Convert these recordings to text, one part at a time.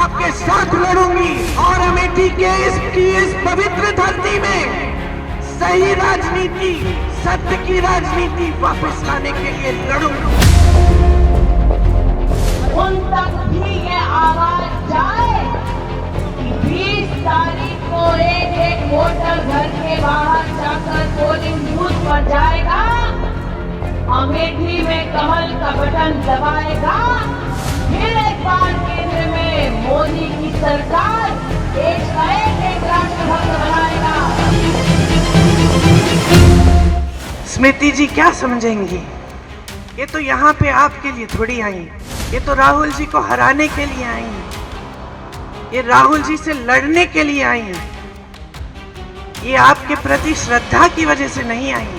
आपके साथ लड़ूंगी और अमेठी के इस पवित्र धरती में सही राजनीति, सत्य की राजनीति वापस लाने के लिए लड़ूंगा। उन तक भी ये आवाज जाए कि 20 तारीख को एक वोटर घर के बाहर जाकर पोलिंग बूथ पर जाएगा, अमेठी में कमल का बटन दबाएगा, फिर एक बार केंद्र में मोदी की सरकार देश का एक राष्ट्रभक्त बनाएगा। स्मृति जी क्या समझेंगी? ये तो यहाँ पे आपके लिए थोड़ी आई, ये तो राहुल जी को हराने के लिए आई हैं। ये राहुल जी से लड़ने के लिए आई हैं। ये आपके प्रति श्रद्धा की वजह से नहीं आई हैं।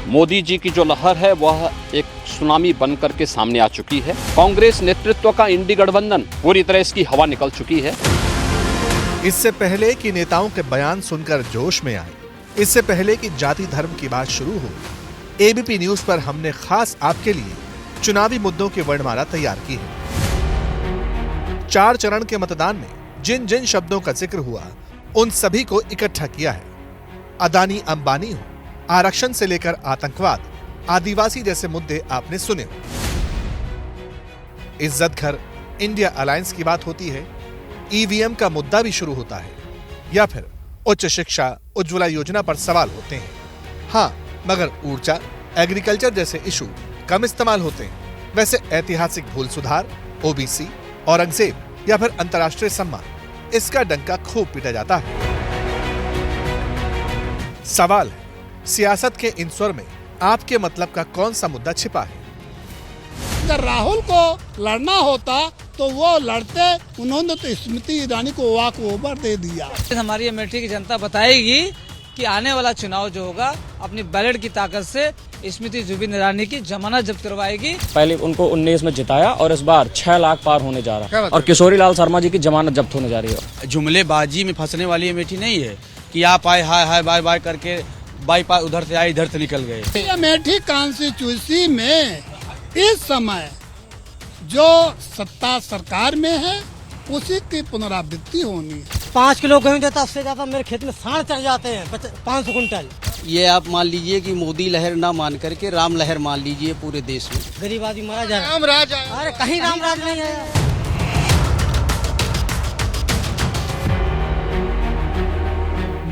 मोदी जी की जो लहर है वह एक सुनामी बनकर के सामने आ चुकी है। कांग्रेस नेतृत्व का इंडी गठबंधन पूरी तरह इसकी हवा निकल चुकी है। इससे पहले कि नेताओं के बयान सुनकर जोश में आए, इससे पहले कि जाति धर्म की बात शुरू हो, एबीपी न्यूज पर हमने खास आपके लिए चुनावी मुद्दों की वर्णमाला तैयार की है। 4 चरण के मतदान में जिन जिन शब्दों का जिक्र हुआ उन सभी को इकट्ठा किया है। अदानी अंबानी हो, आरक्षण से लेकर आतंकवाद, आदिवासी जैसे मुद्दे आपने सुने हो। इज्जत घर, इंडिया अलायंस की बात होती है, ईवीएम का मुद्दा भी शुरू होता है, या फिर उच्च शिक्षा, उज्ज्वला योजना पर सवाल होते हैं। हाँ, मगर ऊर्जा, एग्रीकल्चर जैसे इशू कम इस्तेमाल होते हैं। वैसे ऐतिहासिक भूल सुधार, ओबीसी, औरंगजेब या फिर अंतर्राष्ट्रीय सम्मान, इसका डंका खूब पीटा जाता है। सवाल है, सियासत के इन स्वर में आपके मतलब का कौन सा मुद्दा छिपा है? अगर राहुल को लड़ना होता तो वो लड़ते, उन्होंने तो स्मृति ईरानी को वॉक ओवर दे दिया। हमारी अमेठी की जनता बताएगी कि आने वाला चुनाव जो होगा अपनी बैलेट की ताकत से स्मृति जुबिन ईरानी की जमानत जब्त करवाएगी। पहले उनको 19 में जिताया और इस बार 6 लाख पार होने जा रहा है और किशोरी लाल शर्मा जी की जमानत जब्त होने जा रही है। जुमलेबाजी में फंसने वाली अमेठी नहीं है कि आप आए हाय हाय बाय बाय करके बाईपास उधर से आए इधर से निकल गए। अमेठी कॉन्स्टिट्यूंसी में इस समय जो सत्ता सरकार में है उसी की पुनरावृत्ति होनी है। 5 किलो गेहूँ देता, उससे ज्यादा मेरे खेत में सांड चढ़ जाते हैं, 500 कुंटल। ये आप मान लीजिए कि मोदी लहर ना मान करके राम लहर मान लीजिए पूरे देश में। गरीब आदमी मारा जा रहा है। राम राज, अरे कहीं राम राज नहीं है।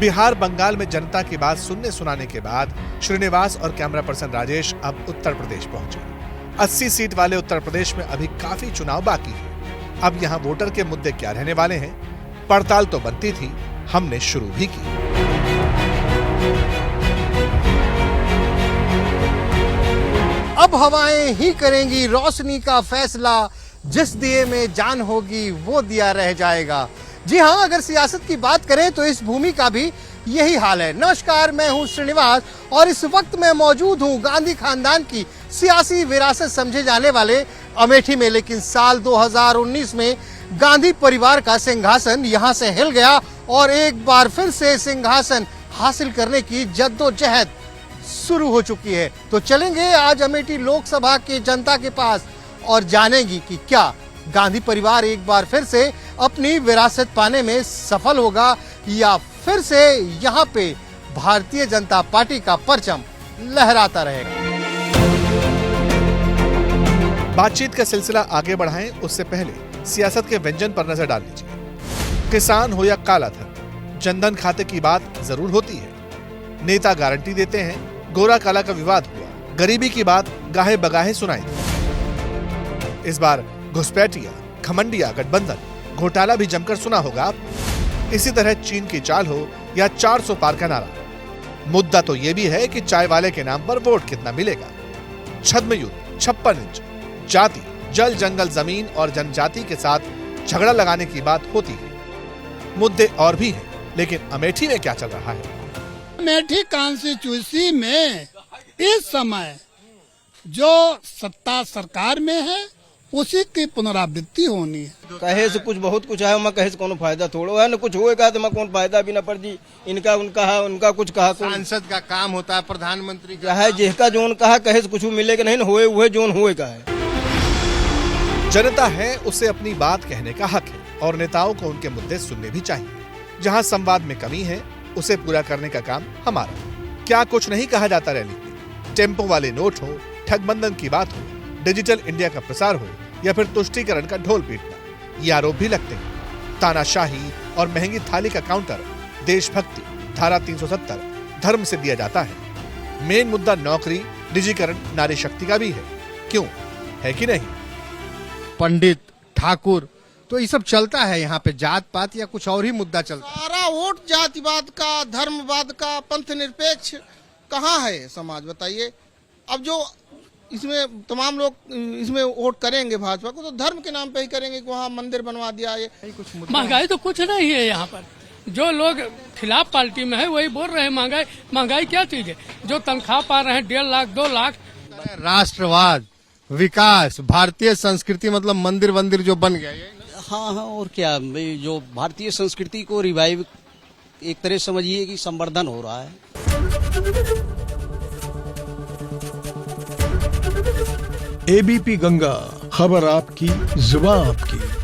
बिहार बंगाल में जनता की बात सुनने सुनाने के बाद श्रीनिवास और कैमरा पर्सन राजेश अब उत्तर प्रदेश पहुंचे। 80 सीट वाले उत्तर प्रदेश में अभी काफी चुनाव बाकी है। अब यहाँ वोटर के मुद्दे क्या रहने वाले हैं, पड़ताल तो बनती थी, हमने शुरू भी की। अब हवाएं ही करेंगी रोशनी का फैसला, जिस दिए में जान होगी वो दिया रह जाएगा। जी हाँ, अगर सियासत की बात करें तो इस भूमि का भी यही हाल है। नमस्कार, मैं हूं श्रीनिवास और इस वक्त मैं मौजूद हूं गांधी खानदान की सियासी विरासत समझे जाने वाले अमेठी में। लेकिन साल 2019 में गांधी परिवार का सिंहासन यहां से हिल गया और एक बार फिर से सिंहासन हासिल करने की जद्दोजहद शुरू हो चुकी है। तो चलेंगे आज अमेठी लोकसभा की जनता के पास और जानेंगी कि क्या गांधी परिवार एक बार फिर से अपनी विरासत पाने में सफल होगा या फिर से यहाँ पे भारतीय जनता पार्टी का परचम लहराता रहेगा। बातचीत का सिलसिला आगे बढ़ाएं उससे पहले सियासत के व्यंजन पर नजर डाल लीजिए। किसान हो या काला धन, जनधन खाते की बात जरूर होती है। नेता गारंटी देते हैं, गोरा काला का विवाद हुआ, गरीबी की बात गाहे बगाहे सुनाई दी। इस बार घुसपैठिया, खमंडिया गठबंधन, घोटाला भी जमकर सुना होगा आप। इसी तरह चीन की चाल हो या 400 पार का नारा, मुद्दा तो ये भी है कि चाय वाले के नाम पर वोट कितना मिलेगा। छद्म युद्ध, 56 इंच, जाति, जल जंगल जमीन और जनजाति के साथ झगड़ा लगाने की बात होती है। मुद्दे और भी हैं, लेकिन अमेठी में क्या चल रहा है? अमेठी कॉन्स्टिट्यूंसी में इस समय जो सत्ता सरकार में है उसी की पुनरावृत्ति होनी है। कहे से कुछ बहुत कुछ है, मैं कहे से कोनो फायदा थोड़ो है, न कुछ होएगा तो मैं कौन फायदा भी न पड़ जी। इनका उनका है, उनका कुछ कहा, सांसद का काम होता है, प्रधानमंत्री का है, जिसका जोन कहा कहे से कुछ मिलेगा नहीं, होए हुए जोन होएगा है। जनता है, उसे अपनी बात कहने का हक है और नेताओं को उनके मुद्दे सुनने भी चाहिए। जहां संवाद में कमी है, उसे पूरा करने का काम हमारा। क्या कुछ नहीं कहा जाता रैली में? टेम्पो वाले नोट हो, ठगबंधन की बात हो, डिजिटल इंडिया का प्रसार हो या फिर तुष्टीकरण का ढोल पीटना, ये आरोप भी लगते हैं। तानाशाही और महंगी थाली का काउंटर देशभक्ति, धारा 370 धर्म से दिया जाता है। मेन मुद्दा नौकरी, निजीकरण, नारी शक्ति का भी है। क्यों है कि नहीं? पंडित, ठाकुर, तो ये सब चलता है यहाँ पे, जात पात या कुछ और ही मुद्दा चलता है? सारा वोट जातिवाद का, धर्मवाद का, पंथ निरपेक्ष कहाँ है समाज, बताइए। अब जो इसमें तमाम लोग इसमें वोट करेंगे भाजपा को, तो धर्म के नाम पे ही करेंगे कि वहाँ मंदिर बनवा दिया। ये कुछ महंगाई तो कुछ नहीं है यहाँ पर। जो लोग खिलाफ पार्टी में है वही बोल रहे हैं महंगाई क्या चीज है। जो तनख्वाह पा रहे हैं 1.5 लाख 2 लाख। राष्ट्रवाद, विकास, भारतीय संस्कृति मतलब मंदिर वंदिर जो बन गया ये। हाँ हाँ, और क्या, जो भारतीय संस्कृति को रिवाइव एक तरह समझिए कि संवर्धन हो रहा है। एबीपी गंगा, खबर आपकी, जुबान आपकी।